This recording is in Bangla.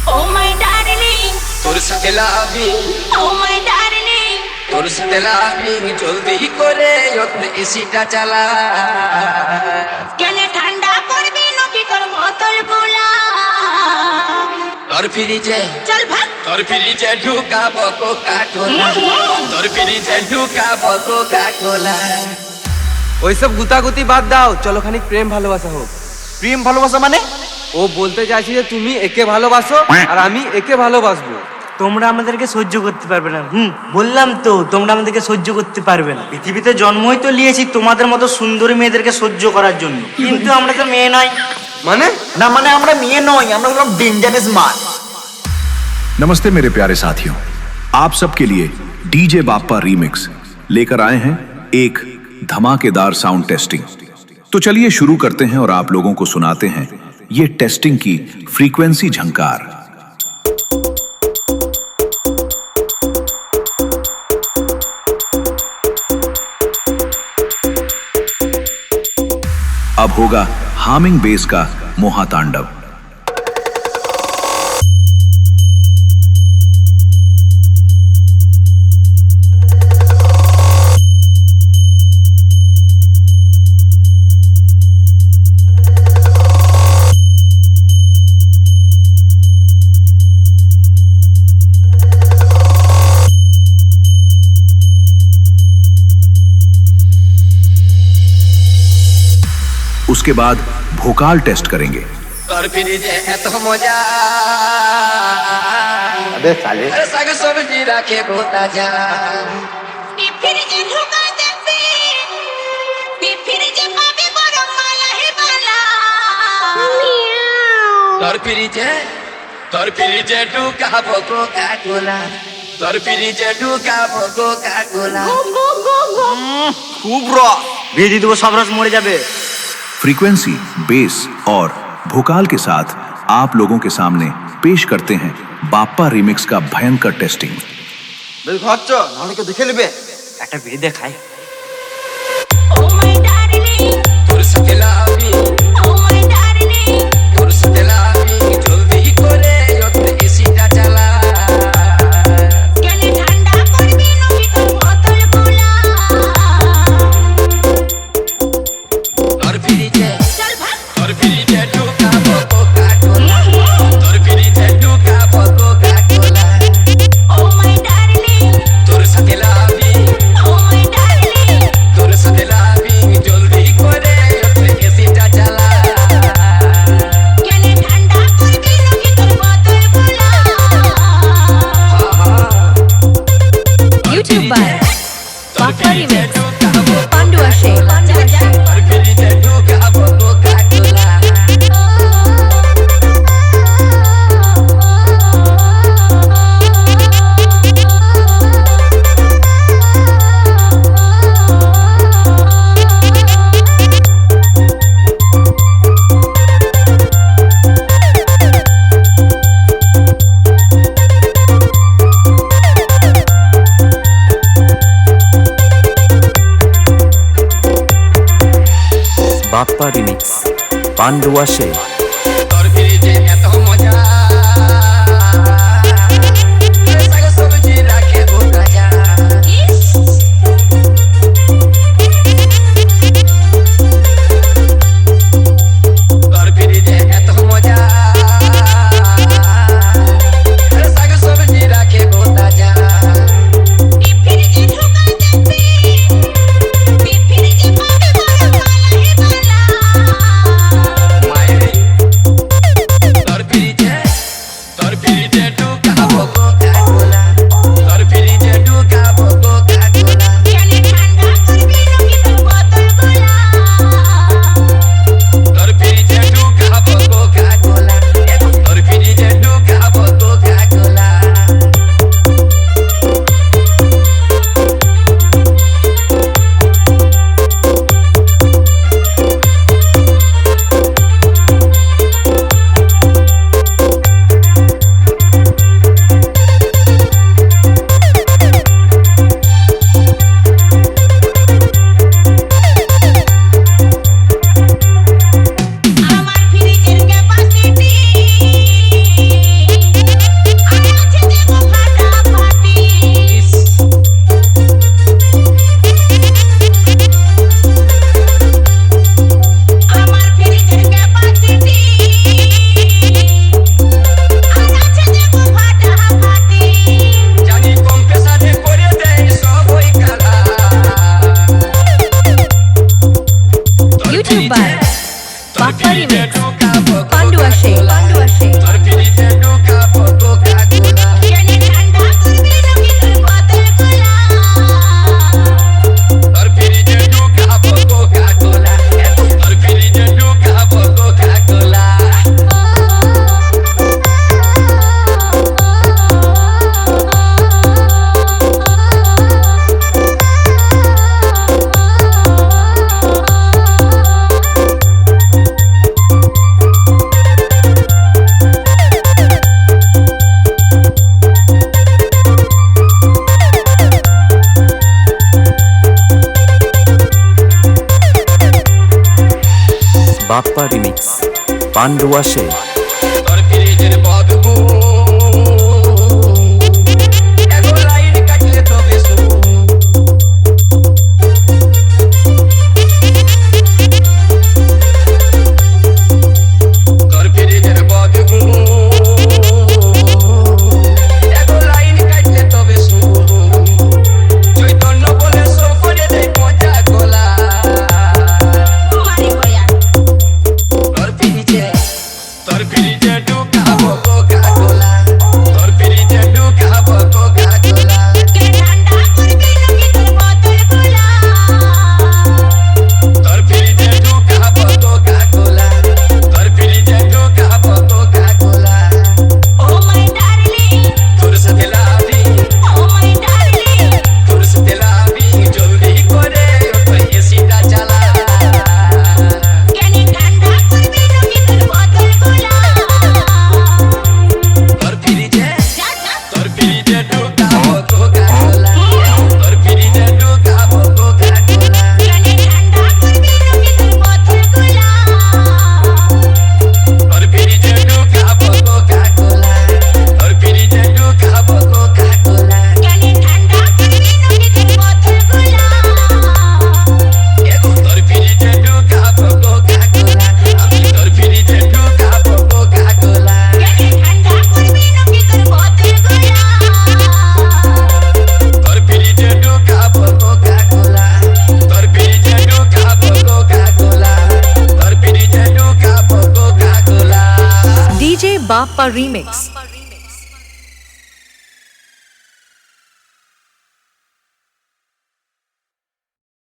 Oh my darling, তোর সাথে লাভিং, oh my darling, তোর সাথে লাভিং, জলদি করে এসিটা চালা। গেলে ঠান্ডা করবি নাকি তোর বোতল গুলা? তোর ফ্রিজে, চল ভাগ। তোর ফ্রিজে ঢুকাবো কোকা কোলা, তোর ফ্রিজে ঢুকাবো কোকা কোলা। ওইসব গুতাগুতি বাদ দাও, চলো খানিক প্রেম ভালোবাসা হোক। প্রেম ভালোবাসা মানে? ও বলতে চাইছি যে তুমি একে ভালোবাসো আর আমি একে ভালোবাসবো। তোমরা আমাদেরকে সহ্য করতে পারবে না। বললাম তো তোমরা আমাদেরকে সহ্য করতে পারবে না। পৃথিবীতে জন্মই তো নিয়েছি তোমাদের মতো সুন্দরী মেয়েদেরকে সহ্য করার জন্য, কিন্তু আমরা তো মেয়ে নয়। মানে না মানে আমরা মেয়ে নই, আমরা হলাম ডেঞ্জারাস মাল। नमस्ते मेरे प्यारे साथियों, आप सबके लिए डीजे बाप्पा रीमिक्स लेकर आए हैं एक धमाकेदार साउंड टेस्टिंग। तो चलिए शुरू करते हैं और आप लोगों को सुनाते हैं ये टेस्टिंग की फ्रीक्वेंसी झंकार। अब होगा हामिंग बेस का मोहातांडव। उसके बाद भोकाल टेस्ट करेंगे। তোর ফ্রিজে এত মজা, আবে সালে শাক সবজি রাখে গোটা যা। ফ্রিজে ঢুকা দেবি, ফ্রিজে পাবি গরম মালা হে বালা। তোর ফ্রিজে, তোর ফ্রিজে ঢুকাবো কোকা কোলা, তোর ফ্রিজে ঢুকাবো কোকা কোলা। খুব রস। ভেজে দেবো, সব রস মরে যাবে। फ्रीक्वेंसी, बेस और भोकाल के साथ आप लोगों के सामने पेश करते हैं बाप्पा रिमिक्स का भयंकर टेस्टिंग। বেশ ভাবছ নাহলে কেউ দেখে নেবে। একটা বেঁধে খাই। Oh my darling, তোর সাথে লাভিং, oh my darling, তোর সাথে লাভিং, জলদি করে এসিটা চালা। গেলে ঠান্ডা করবি নাকি তোর বোতল গুলা? তোর ফ্রিজে, চল ভাগ। তোর ফ্রিজে ঢুকাবো কোকা কোলা, তোর ফ্রিজে ঢুকাবো Coca Cola. Oh my darling, তোর সাথে লাভিং, oh my darling, তোর সাথে লাভিং, জলদি করে এসিটা চালা। গেলে ঠান্ডা করবি নাকি তোর বোতল গুলা? YouTube by তোর Bappa ফ্রিজে Remix, ঢুকাবো, Pandu Ashe, তোর ফ্রিজে ঢুকাবো Coca Cola. Bappa remix, Pandu আসে। তোর ফ্রিজে এত মজা, শাক সবজি রাখে গোটা যা। তোর ফ্রিজে এত মজা, শাক সবজি রাখে গোটা যা। ফ্রিজে ঢুকা দেবি, ফ্রিজে পাবি গরম মালা হে বালা। মায়েরি, পাণ্ডু আসে তোর ফ্রিজের বদবু এগো লাইন কাটলে তবে তোর ফ্রিজের বদবু এগো লাইন কাটলে তবে চৈতন্য বলে সো করে দেয় পচা গোলা মারি বয়া তোর ফ্রিজে ঢুকাবো কোকা কোলা তোর ফ্রিজে ঢুকাবো কোকা কোলা কে ঠান্ডা করবি নাকি তোর বোতল খোলা তোর ফ্রিজে ঢুকাবো কোকা কোলা তোর ফ্রিজে ঢুকাবো Coca Cola O my darling তোর সাথে লাভি ও মাই ডার্লিং তোর সাথে লাভি জলদি করে ওই এসিটা চালা কেন ঠান্ডা করবি নাকি তোর বোতল খোলা তোর ফ্রিজে যা যা তোর ফ্রিজে ঢুকাবো কোকা কোলা তোর ফ্রিজে ঢুকাবো কোকা কোলা কেন ঠান্ডা করবি নাকি তোর বোতল খোলা তোর ফ্রিজে ঢুকাবো কোকা কোলা তোর ফ্রিজে ঢুকাবো কোকা কোলা কেন ঠান্ডা করবি নাকি তোর বোতল খোলা এগো তোর ফ্রিজে ঢুকাবো কোকা কোলা আমি তোর ফ্রিজে ঢুকাবো কোকা কোলা কেন ঠান্ডা করবি নাকি তোর বোতল খোলা তোর ফ্রিজে ঢুকাবো কোকা কোলা তোর ফ্রিজে ঢুকাবো কোকা কোলা তোর ফ্রিজে ঢুকাবো Coca Cola DJ Bappa Remix